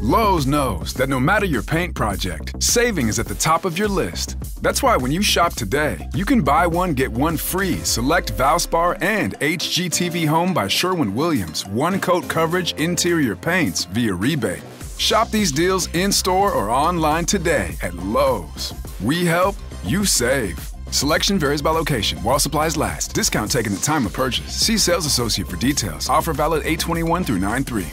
Lowe's knows that no matter your paint project, saving is at the top of your list. That's why when you shop today, you can buy one, get one free select Valspar and HGTV Home by Sherwin-Williams one-coat coverage interior paints via rebate. Shop these deals in-store or online today at Lowe's. We help, you save. Selection varies by location. While supplies last. Discount taken at time of purchase. See sales associate for details. Offer valid 8/21 through 9/3.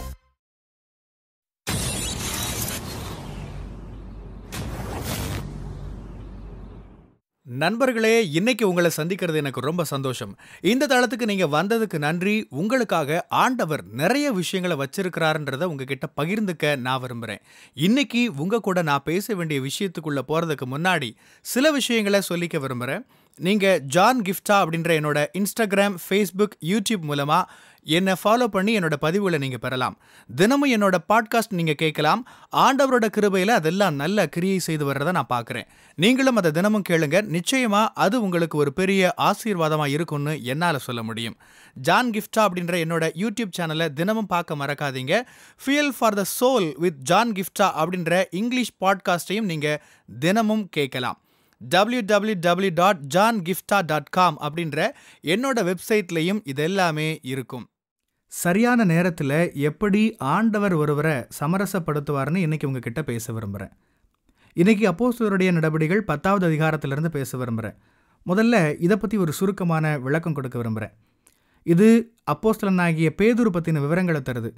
நண்பர்களே, இன்னைக்கு உங்களை சந்திக்கிறது எனக்கு ரொம்ப சந்தோஷம். இந்த தளத்துக்கு நீங்க வந்ததுக்கு நன்றி. உங்களுக்காக ஆண்டவர் நிறைய விஷயங்களை வச்சிருக்கிறாருன்றதை உங்ககிட்ட பகிர்ந்துக்க நான் விரும்புகிறேன். இன்னைக்கு உங்க கூட நான் பேச வேண்டிய விஷயத்துக்குள்ள போறதுக்கு முன்னாடி சில விஷயங்களை சொல்லிக்க விரும்புகிறேன். நீங்க ஜான் கிஃப்டா அப்படின்ற என்னோட இன்ஸ்டாகிராம், ஃபேஸ்புக், யூடியூப் மூலமா என்னை ஃபாலோ பண்ணி என்னோட பதிவுகளை நீங்கள் பெறலாம். தினமும் என்னோட பாட்காஸ்ட் நீங்கள் கேட்கலாம். ஆண்டவரோட கிருபையில் அதெல்லாம் நல்ல கிரியை செய்து வர்றதை நான் பார்க்குறேன். நீங்களும் அதை தினமும் கேளுங்க. நிச்சயமாக அது உங்களுக்கு ஒரு பெரிய ஆசீர்வாதமாக இருக்கும்னு என்னால் சொல்ல முடியும். ஜான் கிஃப்டா அப்படின்ற என்னோட யூடியூப் சேனலை தினமும் பார்க்க மறக்காதீங்க. Fuel for the soul with John Gifta அப்படின்ற இங்கிலீஷ் பாட்காஸ்ட்டையும் நீங்கள் தினமும் கேட்கலாம். www.johngifta.com அப்படின்ற என்னோட வெப்சைட்லையும் இதெல்லாமே இருக்கும். சரியான நேரத்தில் எப்படி ஆண்டவர் ஒருவரை சமரசப்படுத்துவார்னு இன்றைக்கி உங்ககிட்ட பேச விரும்புகிறேன். இன்றைக்கி அப்போஸ்தலருடைய நடபடிகள் 10வது அதிகாரத்திலிருந்து பேச விரும்புகிறேன். முதல்ல இதை பற்றி ஒரு சுருக்கமான விளக்கம் கொடுக்க விரும்புகிறேன். இது அப்போஸ்தலனாகிய பேதுரு பற்றின விவரங்களை தருது.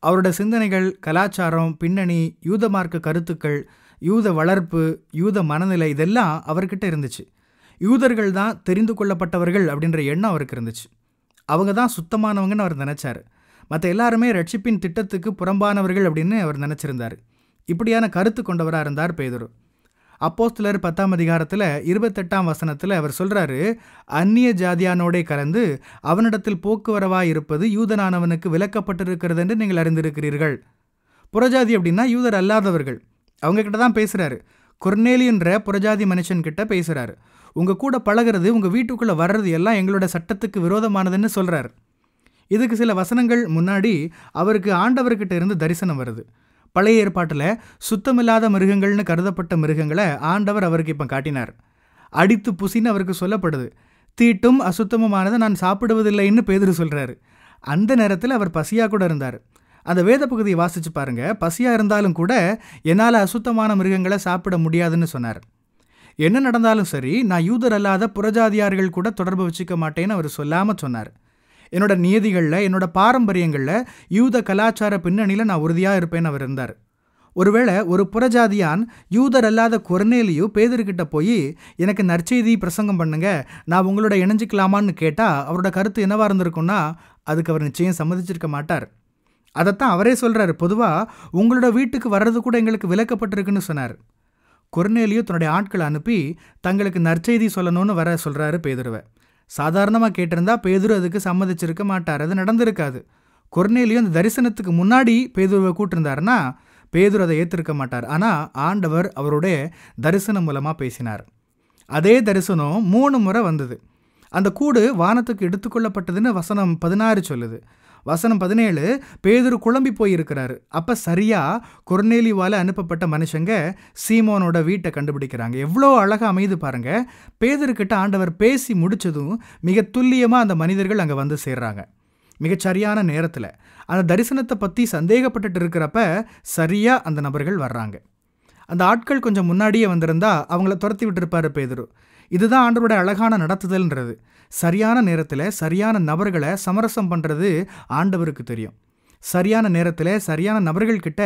அவரோட சிந்தனைகள், கலாச்சாரம், பின்னணி, யூத மார்க்க கருத்துக்கள், யூத வளர்ப்பு, யூத மனநிலை இதெல்லாம் அவர்கிட்ட இருந்துச்சு. யூதர்கள் தான் தெரிந்து கொள்ளப்பட்டவர்கள் அப்படின்ற எண்ணம் அவருக்கு இருந்துச்சு. அவங்க தான் சுத்தமானவங்கன்னு அவர் நினச்சார். மற்ற எல்லாருமே ரட்சிப்பின் திட்டத்துக்கு புறம்பானவர்கள் அப்படின்னு அவர் நினச்சிருந்தார். இப்படியான கருத்து கொண்டவராக இருந்தார் பேதுரு. அப்போஸ்தலர் 10ஆம் அதிகாரத்தில் 28ஆம் வசனத்தில் அவர் சொல்கிறாரு, அந்நிய ஜாதியானோடே கலந்து அவனிடத்தில் போக்குவரவாக இருப்பது யூதனானவனுக்கு விலக்கப்பட்டிருக்கிறது என்று நீங்கள் அறிந்திருக்கிறீர்கள். புறஜாதி அப்படின்னா யூதர் அல்லாதவர்கள். அவங்கக்கிட்ட தான் பேசுகிறாரு. கொர்நேலியுன்ற புறஜாதி மனுஷன்கிட்ட பேசுகிறாரு. உங்கள் கூட பழகிறது, உங்கள் வீட்டுக்குள்ளே வர்றது எல்லாம் எங்களோட சட்டத்துக்கு விரோதமானதுன்னு சொல்கிறார். இதுக்கு சில வசனங்கள் முன்னாடி அவருக்கு ஆண்டவர்கிட்ட இருந்து தரிசனம் வருது. பழைய ஏற்பாட்டில் சுத்தமில்லாத மிருகங்கள்னு கருதப்பட்ட மிருகங்களை ஆண்டவர் அவருக்கு இப்போ காட்டினார். அடித்து புசின்னு அவருக்கு சொல்லப்படுது. தீட்டும் அசுத்தமுமானதை நான் சாப்பிடுவதில்லைன்னு பேதுரு சொல்கிறாரு. அந்த நேரத்தில் அவர் பசியாக கூட இருந்தார். அந்த வேத பகுதியை வாசித்து பாருங்கள். பசியாக இருந்தாலும் கூட என்னால் அசுத்தமான மிருகங்களை சாப்பிட முடியாதுன்னு சொன்னார். என்ன நடந்தாலும் சரி, நான் யூதர் அல்லாத புறஜாதியார்கள் கூட தொடர்பு வச்சுக்க மாட்டேன்னு அவர் சொல்லாமல் சொன்னார். என்னோட நியதிகளில், என்னோட பாரம்பரியங்களில், யூத கலாச்சார பின்னணியில் நான் உறுதியாக இருப்பேன்னு அவர் இருந்தார். ஒருவேளை ஒரு புறஜாதியான் யூதர் அல்லாத கொர்நேலியு பேதுருக்கிட்ட போய் எனக்கு நற்செய்தி பிரசங்கம் பண்ணுங்க, நான் உங்களோட இணைஞ்சிக்கலாமான்னு கேட்டால் அவரோட கருத்து என்னவாக இருந்திருக்குன்னா அதுக்கு அவர் நிச்சயம் சம்மதிச்சிருக்க மாட்டார். அதைத்தான் அவரே சொல்கிறார். பொதுவாக உங்களோட வீட்டுக்கு வர்றது கூட எங்களுக்கு விலக்கப்பட்டிருக்குன்னு சொன்னார். கொர்நேலியு தன்னுடைய ஆட்களை அனுப்பி தங்களுக்கு நற்செய்தி சொல்லணும்னு வர சொல்கிறாரு பேதுருவை. சாதாரணமாக கேட்டிருந்தா பேதுரு அதுக்கு சம்மதிச்சிருக்க மாட்டார். அது நடந்திருக்காது. கொர்நேலியு அந்த தரிசனத்துக்கு முன்னாடி பேதுருவை கூட்டிருந்தாருன்னா பேதுரு அதை ஏற்றிருக்க மாட்டார். ஆனால் ஆண்டவர் அவருடைய தரிசனம் மூலமாக பேசினார். அதே தரிசனம் 3 முறை வந்தது. அந்த கூடு வானத்துக்கு எடுத்துக்கொள்ளப்பட்டதுன்னு வசனம் 16 சொல்லுது. வசனம் 17 பேதுரு குழம்பி போயிருக்கிறாரு. அப்போ சரியாக கொர்நேலியுவால் அனுப்பப்பட்ட மனுஷங்க சீமோனோட வீட்டை கண்டுபிடிக்கிறாங்க. எவ்வளோ அழகாக அமைது பாருங்கள். பேதுருக்கிட்ட ஆண்டவர் பேசி முடித்ததும் மிக துல்லியமாக அந்த மனிதர்கள் அங்கே வந்து சேர்றாங்க. மிகச்சரியான நேரத்தில் அந்த தரிசனத்தை பற்றி சந்தேகப்பட்டுட்டு இருக்கிறப்ப சரியாக அந்த நபர்கள் வர்றாங்க. அந்த ஆட்கள் கொஞ்சம் முன்னாடியே வந்திருந்தா அவங்கள துரத்தி விட்டுருப்பாரு பேதுரு. இதுதான் ஆண்டவருடைய அழகான நடத்துதல்ன்றது. சரியான நேரத்தில் சரியான நபர்களை சமரசம் பண்ணுறது ஆண்டவருக்கு தெரியும். சரியான நேரத்தில் சரியான நபர்கள்கிட்ட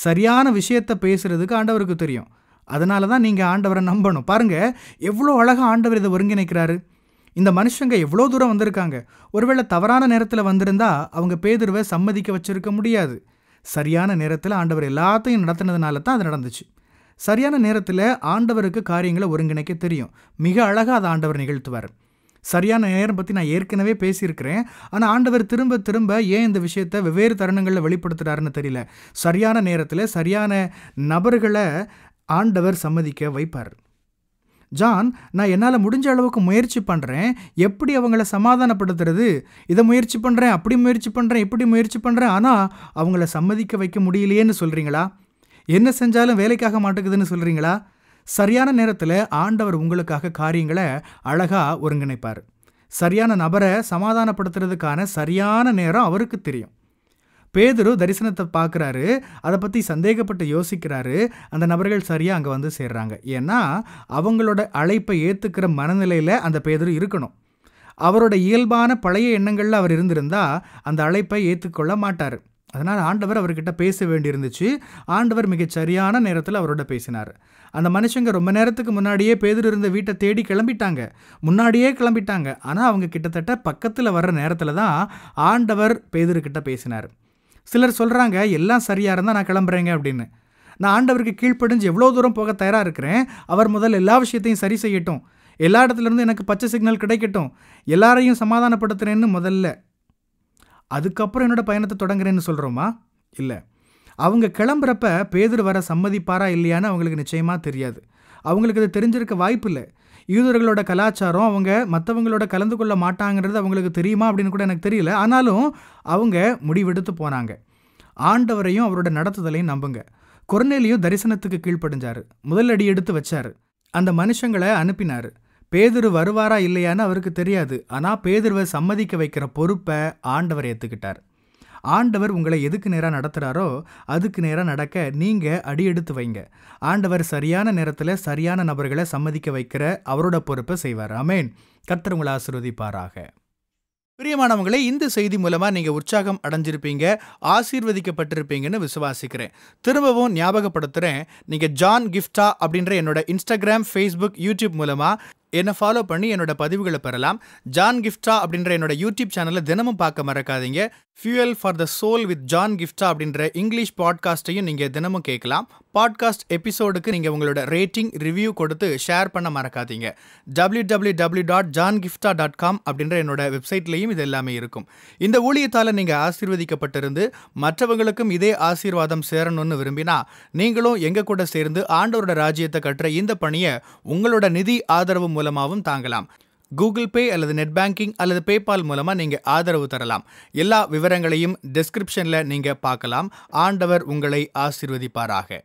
சரியான விஷயத்தை பேசுகிறதுக்கு ஆண்டவருக்கு தெரியும். அதனால தான் நீங்கள் ஆண்டவரை நம்பணும். பாருங்கள் எவ்வளோ அழகாக ஆண்டவர் இதை ஒருங்கிணைக்கிறாரு. இந்த மனுஷங்க எவ்வளோ தூரம் வந்திருக்காங்க. ஒருவேளை தவறான நேரத்தில் வந்திருந்தா அவங்க பேதுருவை சம்மதிக்க வச்சிருக்க முடியாது. சரியான நேரத்தில் ஆண்டவர் எல்லாத்தையும் நடத்தினதுனால தான் அது நடந்துச்சு. சரியான நேரத்தில் ஆண்டவருக்கு காரியங்களை ஒருங்கிணைக்க தெரியும். மிக அழகாக அதை ஆண்டவர் நிகழ்த்துவார். சரியான நேரம் பற்றி நான் ஏற்கனவே பேசியிருக்கிறேன். ஆனால் ஆண்டவர் திரும்ப திரும்ப ஏன் இந்த விஷயத்தை வெவ்வேறு தருணங்களில் வெளிப்படுத்துகிறாருன்னு தெரியல. சரியான நேரத்தில் சரியான நபர்களை ஆண்டவர் சம்மதிக்க வைப்பார். ஜான், நான் என்னால் முடிஞ்ச அளவுக்கு முயற்சி பண்ணுறேன், எப்படி அவங்கள சமாதானப்படுத்துறது, இதை முயற்சி பண்ணுறேன், அப்படி முயற்சி பண்ணுறேன், இப்படி முயற்சி பண்ணுறேன், ஆனால் அவங்கள சம்மதிக்க வைக்க முடியலையேன்னு சொல்கிறீங்களா? என்ன செஞ்சாலும் வேலைக்காக மாட்டேங்குதுன்னு சொல்கிறீங்களா? சரியான நேரத்தில் ஆண்டவர் உங்களுக்காக காரியங்களை அழகாக ஒருங்கிணைப்பார். சரியான நபரை சமாதானப்படுத்துறதுக்கான சரியான நேரம் அவருக்கு தெரியும். பேதுரு தரிசனத்தை பார்க்குறாரு, அதை பற்றி சந்தேகப்பட்டு யோசிக்கிறாரு. அந்த நபர்கள் சரியாக அங்கே வந்து சேர்றாங்க. ஏன்னா அவங்களோட அழைப்பை ஏற்றுக்கிற மனநிலையில் அந்த பேதுரு இருக்கணும். அவரோட இயல்பான பழைய எண்ணங்களில் அவர் இருந்திருந்தால் அந்த அழைப்பை ஏற்றுக்கொள்ள மாட்டார். அதனால் ஆண்டவர் அவர்கிட்ட பேச வேண்டியிருந்துச்சு. ஆண்டவர் மிகச் சரியான நேரத்தில் அவரோட பேசினார். அந்த மனுஷங்க ரொம்ப நேரத்துக்கு முன்னாடியே பேதுரு இருந்த வீட்டை தேடி கிளம்பிட்டாங்க. ஆனால் அவங்க கிட்டத்தட்ட பக்கத்தில் வர்ற நேரத்தில் தான் ஆண்டவர் பேதுரு கிட்ட பேசினார். சிலர் சொல்கிறாங்க, எல்லாம் சரியாக இருந்தால் நான் கிளம்புறேங்க அப்படின்னு. நான் ஆண்டவருக்கு கீழ்ப்படிஞ்சு எவ்வளோ தூரம் போக தயாராக இருக்கிறேன். அவர் முதல் எல்லா விஷயத்தையும் சரி செய்யட்டும், எல்லா இடத்துலேருந்து எனக்கு பச்சை சிக்னல் கிடைக்கட்டும், எல்லாரையும் சமாதானப்படுத்துகிறேன்னு முதல்ல, அதுக்கப்புறம் என்னோட பயணத்தை தொடங்குறேன்னு சொல்கிறோமா? இல்லை. அவங்க கிளம்புறப்ப பேதுரு வர சம்மதிப்பாரா இல்லையான்னு அவங்களுக்கு நிச்சயமாக தெரியாது. அவங்களுக்கு அது தெரிஞ்சிருக்க வாய்ப்பு இல்லை. யூதர்களோட கலாச்சாரம், அவங்க மற்றவங்களோட கலந்து கொள்ள மாட்டாங்கிறது அவங்களுக்கு தெரியுமா அப்படின்னு கூட எனக்கு தெரியல. ஆனாலும் அவங்க முடிவெடுத்து போனாங்க. ஆண்டவரையும் அவரோட நடத்துதலையும் நம்புங்க. கொர்நேலியும் தரிசனத்துக்கு கீழ்ப்படிஞ்சார், முதல் அடி எடுத்து வச்சார், அந்த மனுஷங்களை அனுப்பினார். பேதுரு வருவாரா இல்லையான்னு அவருக்கு தெரியாது. ஆனால் பேதுருவை சம்மதிக்க வைக்கிற பொறுப்பை ஆண்டவர் ஏற்றுக்கிட்டார். ஆண்டவர் உங்களை எதுக்கு நேராக நடத்துகிறாரோ அதுக்கு நேராக நடக்க நீங்கள் அடி எடுத்து வைங்க. ஆண்டவர் சரியான நேரத்தில் சரியான நபர்களை சம்மதிக்க வைக்கிற அவரோட பொறுப்பை செய்வார். ஆமென். கர்த்தர் உங்களை ஆசீர்வதிப்பாராக. பிரியமானவங்களே, இந்த செய்தி மூலமாக நீங்கள் உற்சாகம் அடைஞ்சிருப்பீங்க, ஆசீர்வதிக்கப்பட்டிருப்பீங்கன்னு விசுவாசிக்கிறேன். திரும்பவும் ஞாபகப்படுத்துகிறேன், நீங்கள் ஜான் கிஃப்டா அப்படின்ற என்னோட இன்ஸ்டாகிராம், ஃபேஸ்புக், யூடியூப் மூலமாக என்னை ஃபாலோ பண்ணி என்னோட பதிவுகளை பெறலாம். ஜான் கிஃப்டா அப்படின்ற என்னோட யூடியூப் சேனலை தினமும் பார்க்க மறக்காதீங்க. Fuel for the soul with John Gifta அப்படின்ற இங்கிலீஷ் பாட்காஸ்ட்டையும் நீங்கள் தினமும் கேட்கலாம். பாட்காஸ்ட் எபிசோடுக்கு நீங்கள் உங்களோட ரேட்டிங், ரிவ்யூ கொடுத்து ஷேர் பண்ண மறக்காதீங்க. www.johngifta.com அப்படின்ற என்னோட வெப்சைட்லேயும் இது எல்லாமே இருக்கும். இந்த ஊழியத்தால் நீங்கள் ஆசீர்வதிக்கப்பட்டிருந்து மற்றவங்களுக்கும் இதே ஆசீர்வாதம் சேரணும்னு விரும்பினா நீங்களும் எங்கள் கூட சேர்ந்து ஆண்டவரோட ராஜ்யத்தை கட்டுற இந்த பணியை உங்களோட நிதி ஆதரவு மூலமாகவும் தாங்கலாம். கூகுள் பே அல்லது நெட் பேங்கிங் அல்லது பேபால் மூலமாக நீங்கள் ஆதரவு தரலாம். எல்லா விவரங்களையும் டிஸ்கிரிப்ஷனில் நீங்கள் பார்க்கலாம். ஆண்டவர் உங்களை ஆசீர்வதிப்பாராக.